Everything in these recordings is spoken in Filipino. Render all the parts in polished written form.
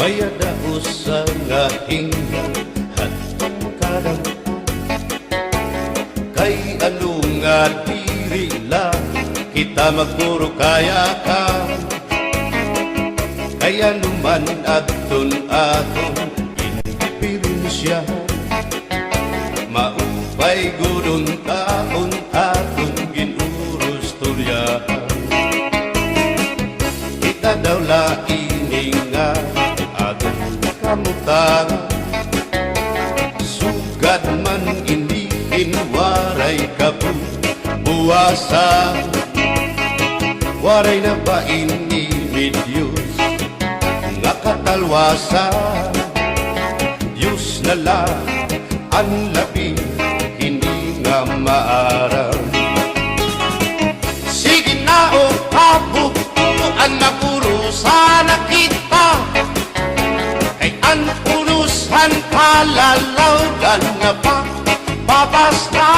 Bayada usa nga ingnan at pagkadang kay ano nga diri lang kita magpuro kaya ka kaya naman aton indipirensya maupay gudon taon aton ginurus tulyahan kita daw laing nga kamutan sugad man iniin waray kabuwasan waray na ba inimidyos nga katalwasan Diyos na lang ang labi hindi nga maaram sige na o kabukuan makurusan na kita ang unusan kalalawgan na pa babasta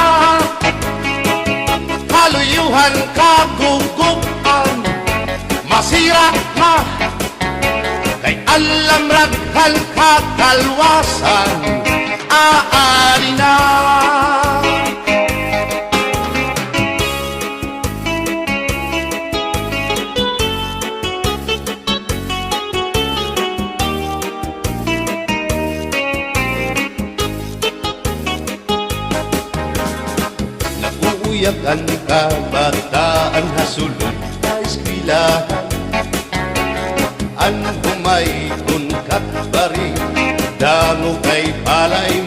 kaluyuhan kagugupan masira na kay alam raghal kakalwasan aari na uyak ang kabataan hasulod sa eskwelahan ang humay kun katbari damo kay palay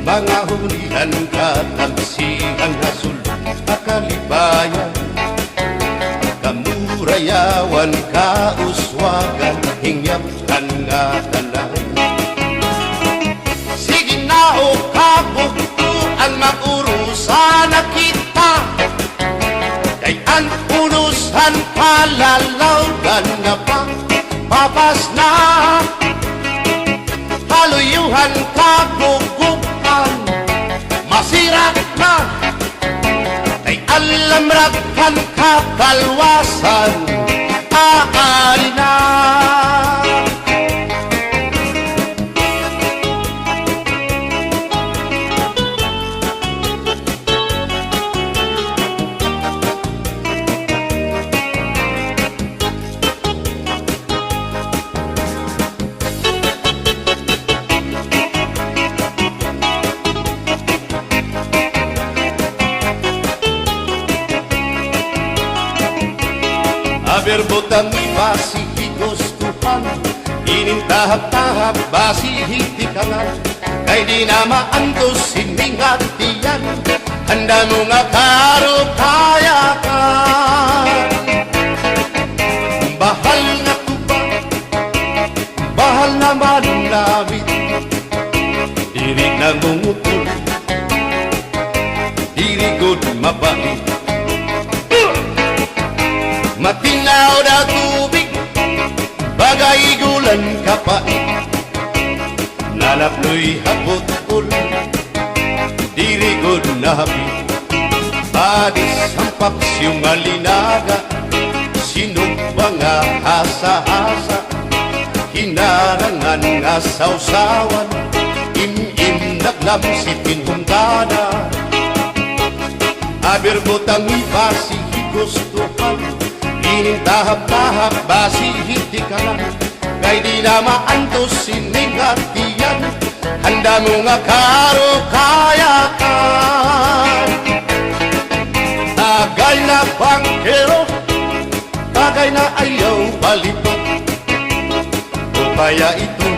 mga hulihan katamsihan hasulod akalibayan kamurayawan kauswagan hingyapkan nga talay sige na o kabuktuan makurusan na kita kay ang unusan palalawgan na pa papas na haluyuhan kagugupan masira na kay alam raghal kakalwasan aari na berbotang basi higustuhan inintahap-tahap basi hitikangan kay di na maantos hindi ngatiyan handa mo nga karo kaya ka bahal na tuba bahal na manlabit diri na mungutol diri good mabait matinaw na tubig bagay gulan kapait nalapnoy hapot-ul dirigod na hapit padis ang paksyong alinaga sinugba nga hasa-hasa hinarangan nga sausawan im-im naglamsitin humdana aberbotang ibasi higustuhan inintahap-tahap basi hitikalan kay di na maantos siningatiyan handa mo nga karo kayakan tagay na bangkero tagay na ayaw balitot o kaya ito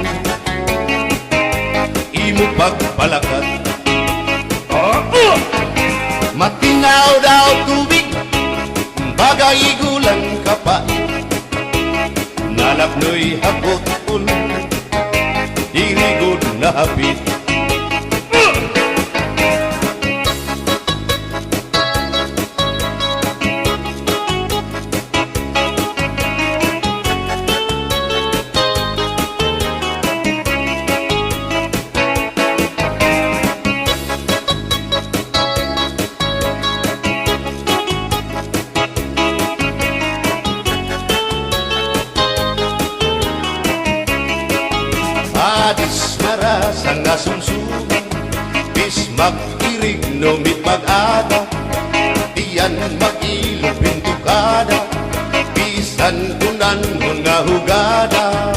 imo pagpalakat matinaw daw tubig bagay gulang kapait nalapnoy hapot-ul dirigod na hapit nasumsuman, bis mag-irig numit mag-ada, diyan mag-ilog pintukada, bisan kunan nga hugada.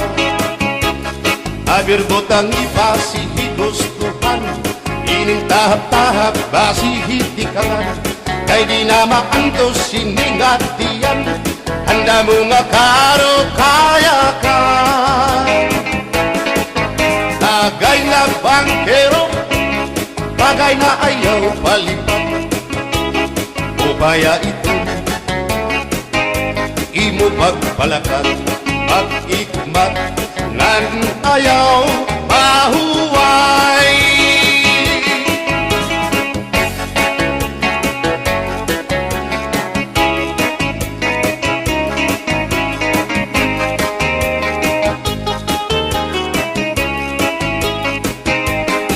Abir botang ipasihi gustuhan, ining tahap-tahap basihi tikalan, kay di na maantos siningatian, handa mo nga karo kaya ka. Tagay na bangkero, bagay na ayaw palipat, upaya ito imo pagpalakat, pag-ikmat ngan ayaw mahuway.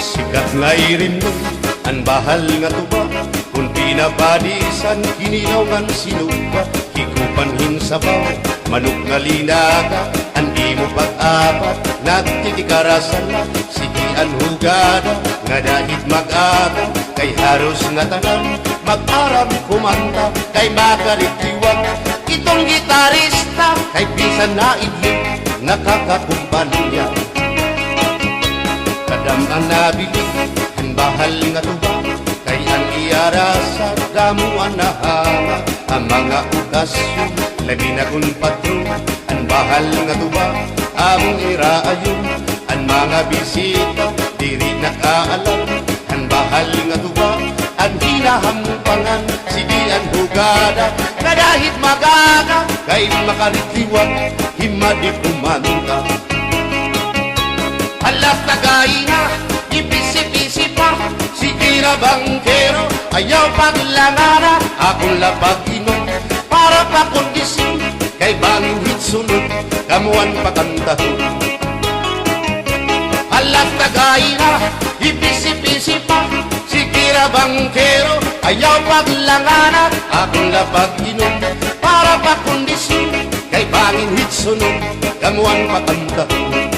Sikat nga irim nun, ang bahal nga tuba, kung pinabadisan, kinilaw ngan sinuba, hikupanhin sabaw, manok nga linaga, andi mo pag-apat, nagtitikarasan na, sige ang hugada, nga dahit mag-aga, kay haros nga tanan, mag-aram kumanta, kay makaritiwag, itong gitarista, kay bisan na idling, nakakakumpanya. Kadam ang nabiling, ang bahal nga tuba, kay ang iarasa, damuan na hanga, ang mga okasyon, labi na kung patron, ang bahal nga tuba, among iraayon, ang mga bisita, diri nakaalam, ang bahal nga tuba, ang hinahampangan, sige ang hugada, na dahit magaga, kay makaritiwag, himadi kumanta. Alas tagay na, ipisi-pisi pa, sige na bangkero, ayaw paglangana, akong lapag-inom, para pa kondisyon, kay bangin hitsunod, kamuan pakantahon. Alas tagay na, ipisi-pisi pa, sige na bangkero, ayaw paglangana, akong lapag-inom, para pa kondisyon, kay bangin hitsunod, kamuan pakantahon.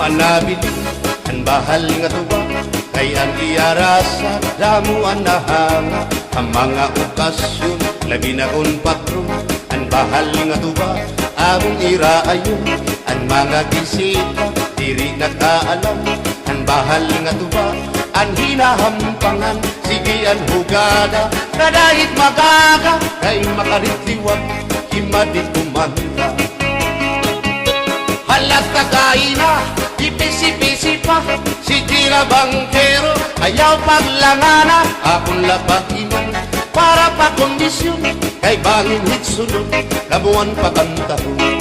Manabiling, ang bahal nga tuba, kay ang iarasa, damuan na hanga, ang mga okasyon, labi na kung patron, ang bahal nga tuba, among iraayon, ang mga bisita, diri nakaalam, ang bahal nga tuba, ang hinahampangan, sige ang hugada, na dahit magaga, kay makaritiwag, himadi kumanta. Halat tagay na, ipisi-pisi pa, sige na bangkero, ayaw paglangana, akong lapag-iman, para pa kondisyon, kay bangin hitsunod, kamuan pakantahon.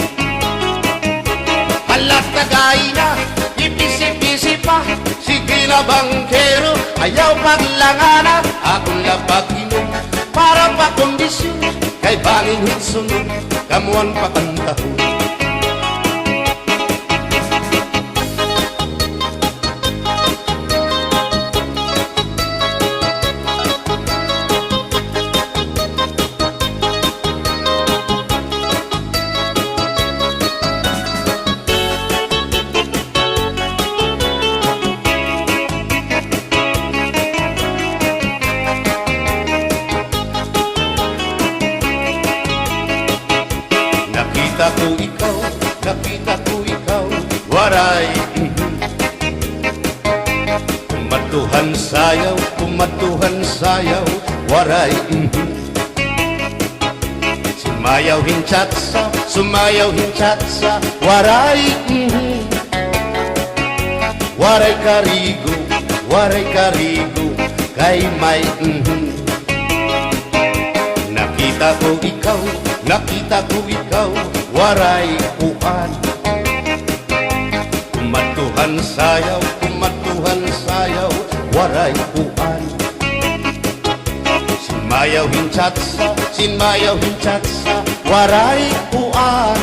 Halat tagay na, ipisi-pisi pa, sige na bangkero, ayaw paglangana, akong lapag-iman, para pa kondisyon, kay bangin hitsunod, kamuan pakantahon. Nakita ko ikaw, waray. Kumatuhan sayaw, waray. Sumayaw hinchatsa, waray. Waray karigo, kay may. Nakita ko ikaw, waray uan. Kumatuhan sayaw, waray puan. Sinmayaw hinchatsa, waray puan.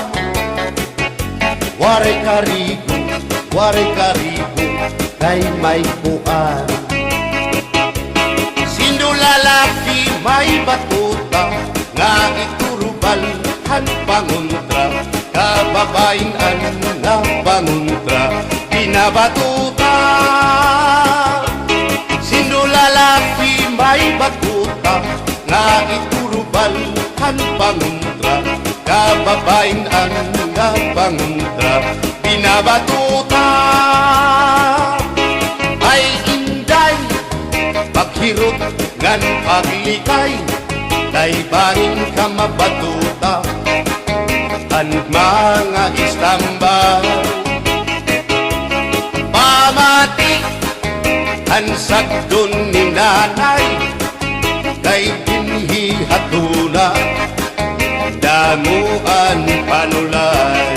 Waray karigo, kay may puan. Sino lalaki may batuta, nga iturubalhan panguntra, kababayan nga panguntra, pinabatuta. Sino lalaki may batuta, nga iturubalhan panguntra, kababayan nga panguntra, pinabatuta. Ay inday, paghirot ngan paglikay, kay barin ka mabatuta, ang mga istambay. Pamati, ang sagdon ni nanay, kay dinhihatuna, damuan panulay.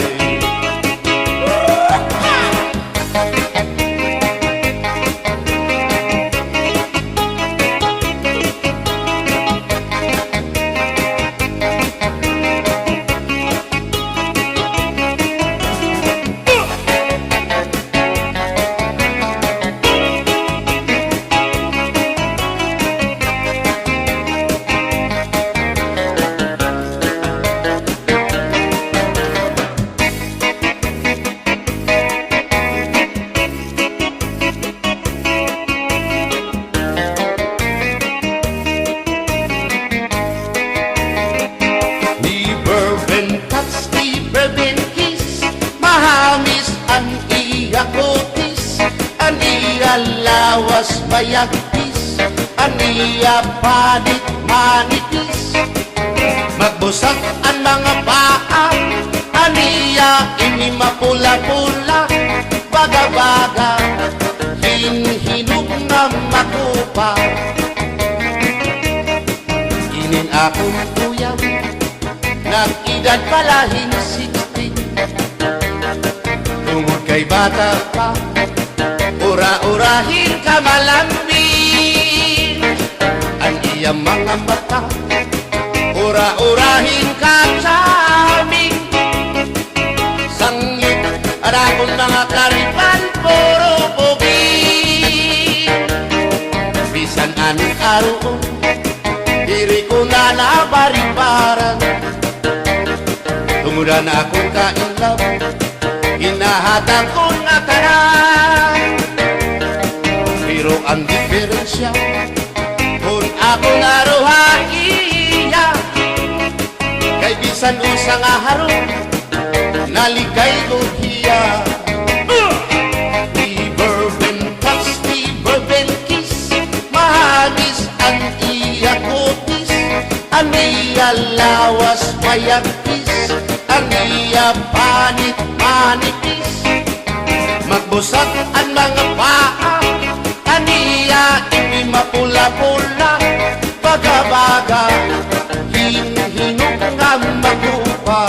Lawas bayagpis, aniya panit manipis, magbusag ang mga paa, aniya ini mapula-pula, baga-baga, hinhinog na makupa. Inin akong tuyang, nag-edad palahin 16, tungod kay bata pa, ura-urahin ka malambing, ang iyang mga mata, ura-urahin ka saming, sangit at akong mga karipan, puro pogi. Bisan anong araw, diri ko na nabaribaran, tumuda na akong kainlaw, hinahatag ko na tanan. Pero ang diferensya, kung ako naruhaiya, kay bisan usang aharong, naligay ko hiya. Never been touched, never been kissed, mahamis ang iya kutis, ang iya lawas mayagpis, ang iya panit manipis, magbusag ang mga paa, aniya ini mapula-pula, baga-baga, hinhinog nga makupa.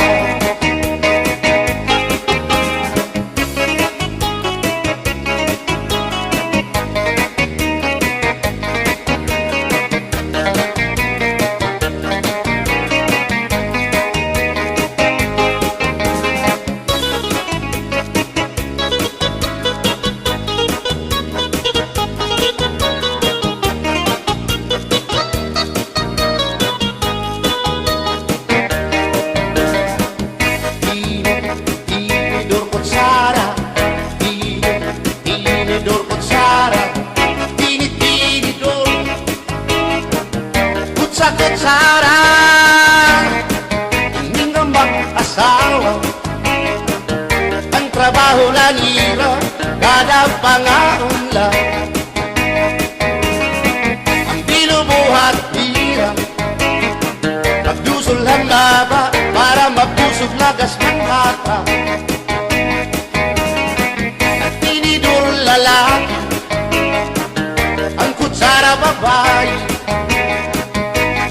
Kutsara, hindi nga mag-asawa, ang trabaho na nila, kada pangaunla, ang binubuhat nila, magdusol ang laba, para mabusog lagas ng bata, at tinidor lalaki, ang kutsara babae,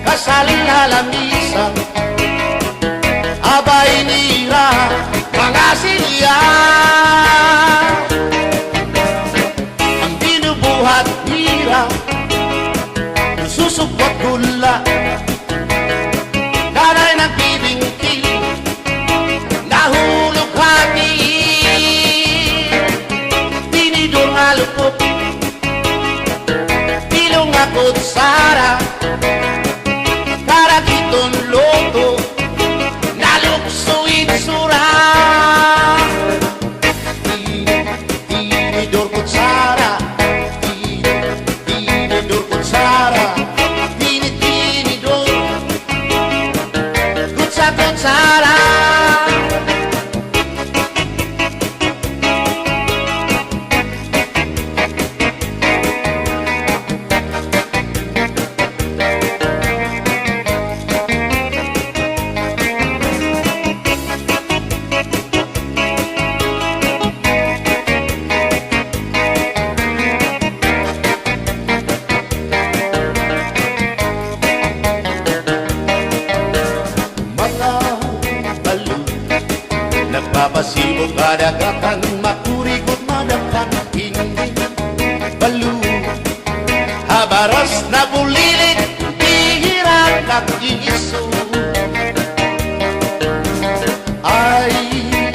kasaling halamisan, abay nira, mga silya. Ang binubuhat nila, Nagpapasibog kadagatan, makurikot madagkan, hindi balo. Habaras na bulilit, bihira kakiso. Ay,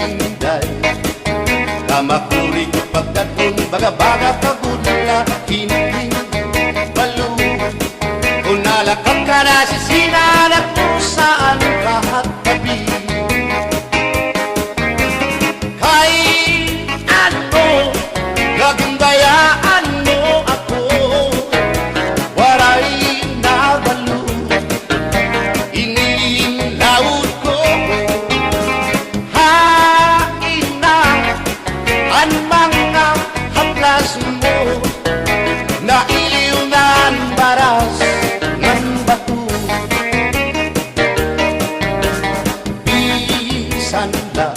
inday, kamakurikot pagdaton, baga-baga kagudla, hindi balo. Kung nalakad ka na sisinanak kung saan kahat tabi. Gagundayaan mo ako, waray na balo, inilaot ko. Hain na ang mga haplas mo, nailiw na ang baras ng bato. Bisan na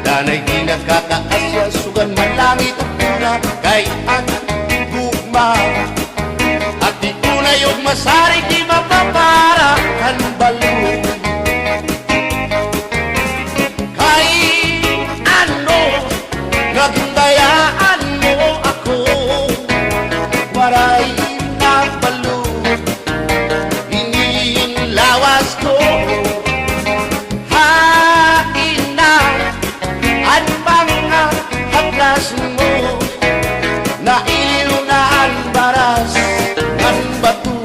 danay di nakakaasya, sugan man langit at pula kay ang gugma. At di tunay yung masari, di mapapara ang balo. Kay ano, nagundayaan mo ako, waray na balo, inilawas ko. Mo na iliw na ang baras ng bato.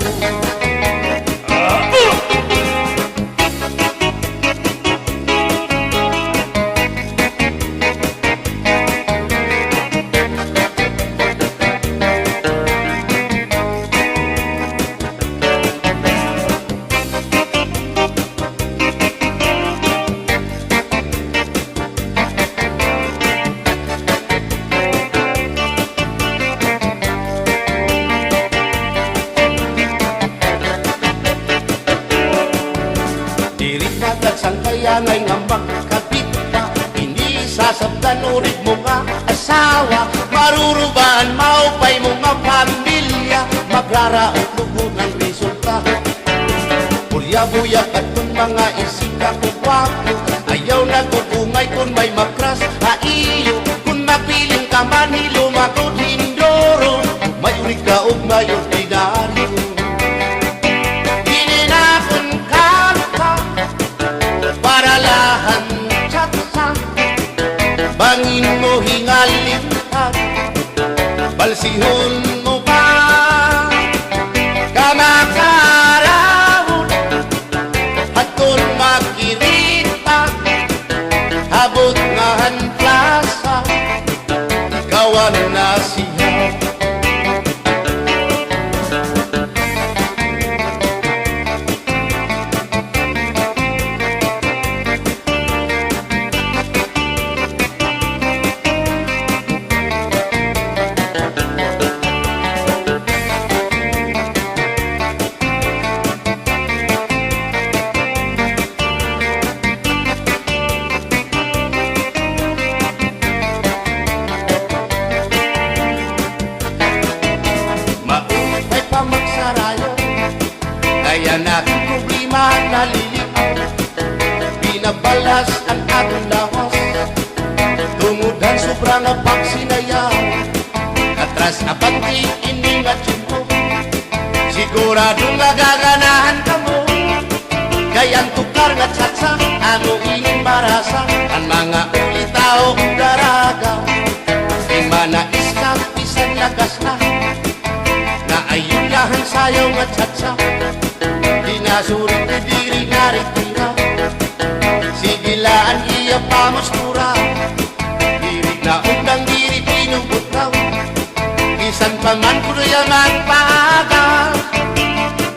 Sang kaya ngay nga magkapit ka, hindi sasabdan ulit mo nga asawa. Marurubaan maupay mo nga pamilya, magraraot lugod ng resulta. Bulya-buyak at kung mga isika ko wapo, ayaw nagugungay kung may makras haiyo. Kung mapiling ka man hilumagod hindoro, may urig ka o may ordinaryo. Bangin mo hingalintan, balsihon mo pa, kamakarawon, at kung makirita, habot nga han plasa, kawan na siya. Kaya natin problema nalilipaw, binabalas ang atong lawas, tungudan sobrang pagsinayaw. Atras apanti iningat mo, sigurado nagaganahan ka mo. Kaya ang tukar nga tsatsa, ano inin marasa, ang mga ulitao daraga. Di manais ka, pisan lagas na, na ayun lahan sayaw nga tsatsa. Dinasurit na diri naritira, sigilaan iya pamustura. Diri na undang diri pinubutaw, isan pa man kuya magpaaga.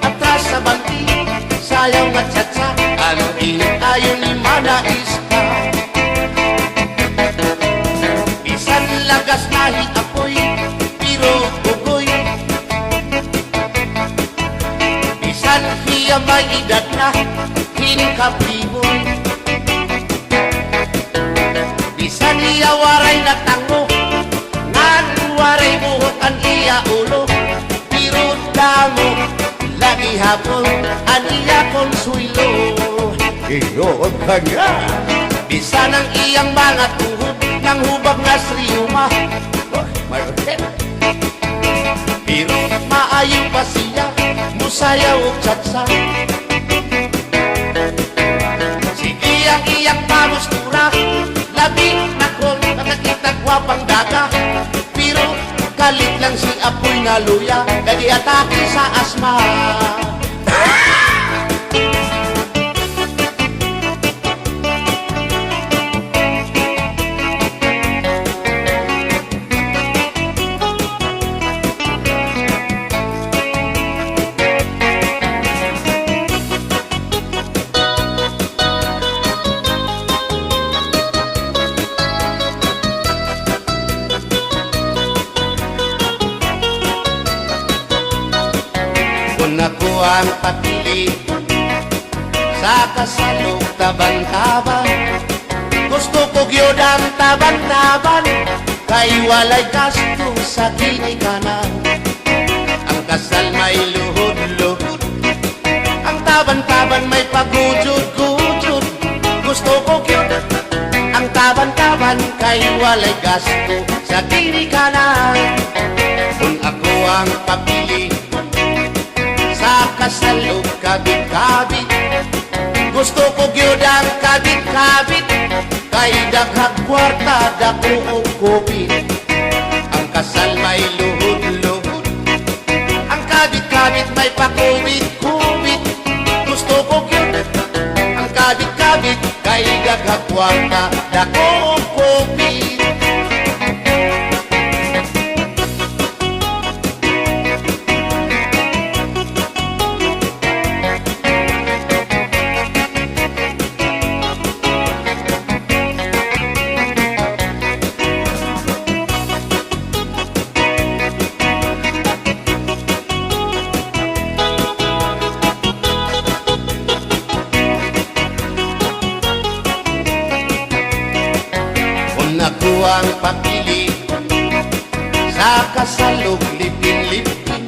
Atras sa banti, sayaw nga tsatsa, ano init ayon ni manais ka. Isan lagas nahi apoy, pero ugoy. Isan hiya may edad na, hinkapiboy. Bisan iya waray na tango, ngan waray buhok ang iya ulo. Pero damo, lagi hapon, ang iya konsuelo. Iyo ka nga! Bisa ng iyang mga tuhod ng hubag nga sriyuma. Pero maayo pa siya, musayaw o tsatsa. Sige ang iyang pamustura, labi na kong nakakita gwapang daga. Pero kalit lang si apoy na luya, kadi atake sa asma. Kung ako ang papili sa kasalog taban-taban, gusto ko gyud ang taban-taban, kay walay gasto sa ginikanan. Ang kasal may luhod-luhod, ang taban-taban may pagujud-gujud. Gusto ko gyud ang taban-taban, kay walay gasto sa ginikanan. Kung ako ang papili sa kasalog kabit-kabit, gusto ko gyud ang kabit-kabit, kay daghang kwarta dako og kopi. Ang kasal may luhod-luhod, ang kabit-kabit may pakubit-kubit. Gusto ko gyud ang kabit-kabit, kay daghang kwarta dako og kopi. Ako ang papili sa kasalog lipin-lipin,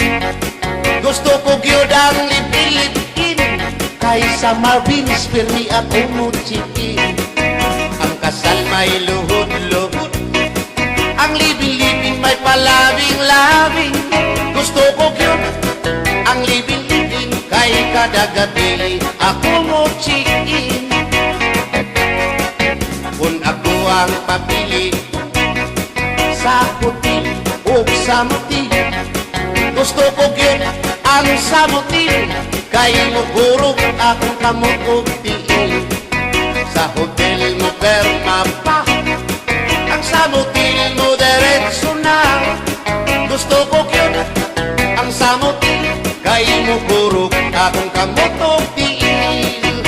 gusto ko gyud ang lipin-lipin, kaysa Marvin's Permi ako muchikin. Ang kasal may luhod-luhod, ang lipin-lipin may palabing-labing. Gusto ko gyud ang lipin-lipin, kay kada gabi ako muchikin. Kung ako ang papili sa puti o sa muti, gusto ko gyud ang samuti, kay mugurog akong kamot og tiil. Sa hotel mo perma pa, ang samuti mo diretso na. Gusto ko gyud ang samuti, kay mugurog akong kamot og tiil.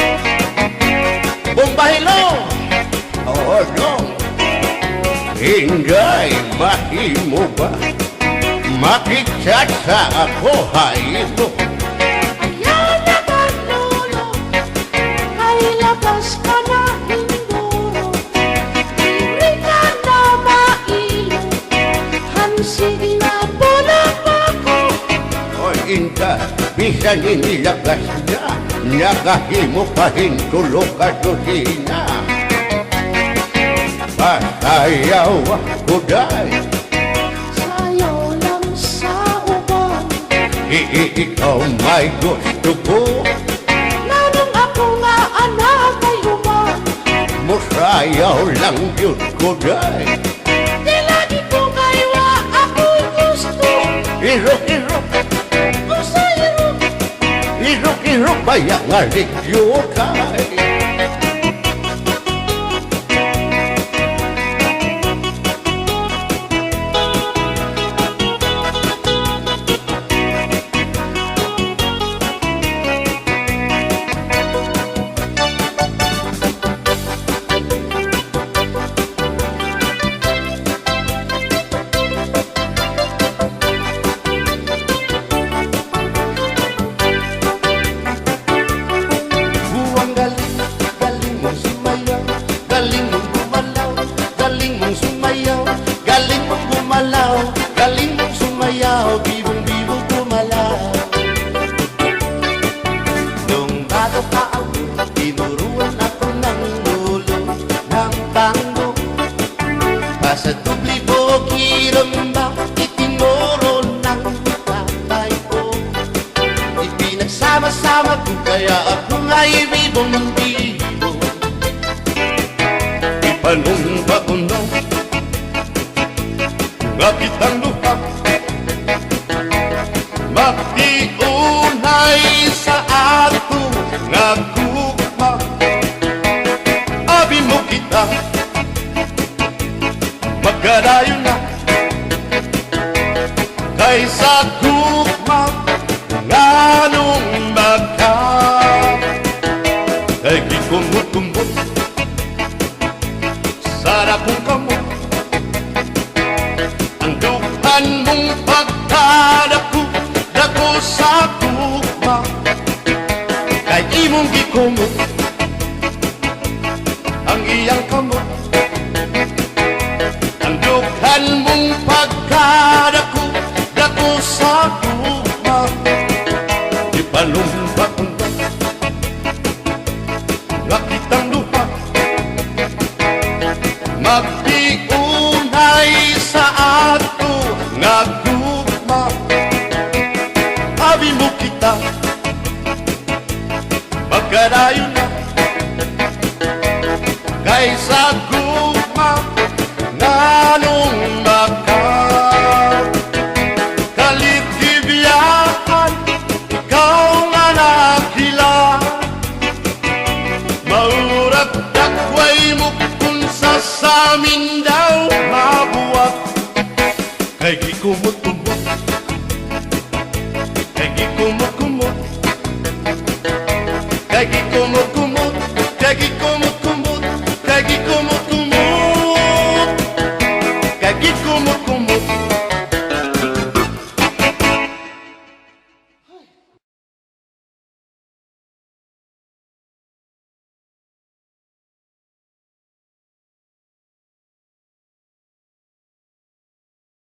Bombahilo! Oh no, Inday, mahimo ba makichat sa ako haylo? Ayaw na ka, lolo, kay labas ka na hinguro. Diri ka na mailo, hansig na bulang ako. O Inday, bisan inilagas na, nakahimo pa hintulog ka susina. Pasayaw ako day, Sayaw lang sa uban, ikaw may gusto ko. nanong ako nga anak ay human. Musayaw lang yun ko day. Di lagi ko kaywa ako'y gusto. Irok-irok, Usayro, irok-irok, bayang aligyo kay. sa tublibo kiramba, itinuro ng tatay ko. Ipinagsama-sama ko kaya ako nga'y may bumbibo. Ipanumba ko na nga kitang luha, magtiunay sa ato nga gugma. Abi mo kita, magkadayon na kaysa gugma nga nung magka. Kay kikumot-kumot sana kung kamot ang dukan mong pagkadako dako sa gugma. Kay imong gikumot ang iyang kamot, ang dukan mong pagkadako dako sa gugma. Ipalumba ko na nga kitang luha, magtiunay sa ato nga gugma. Abi mo kita, magkadayon na kaysa gugma nga nung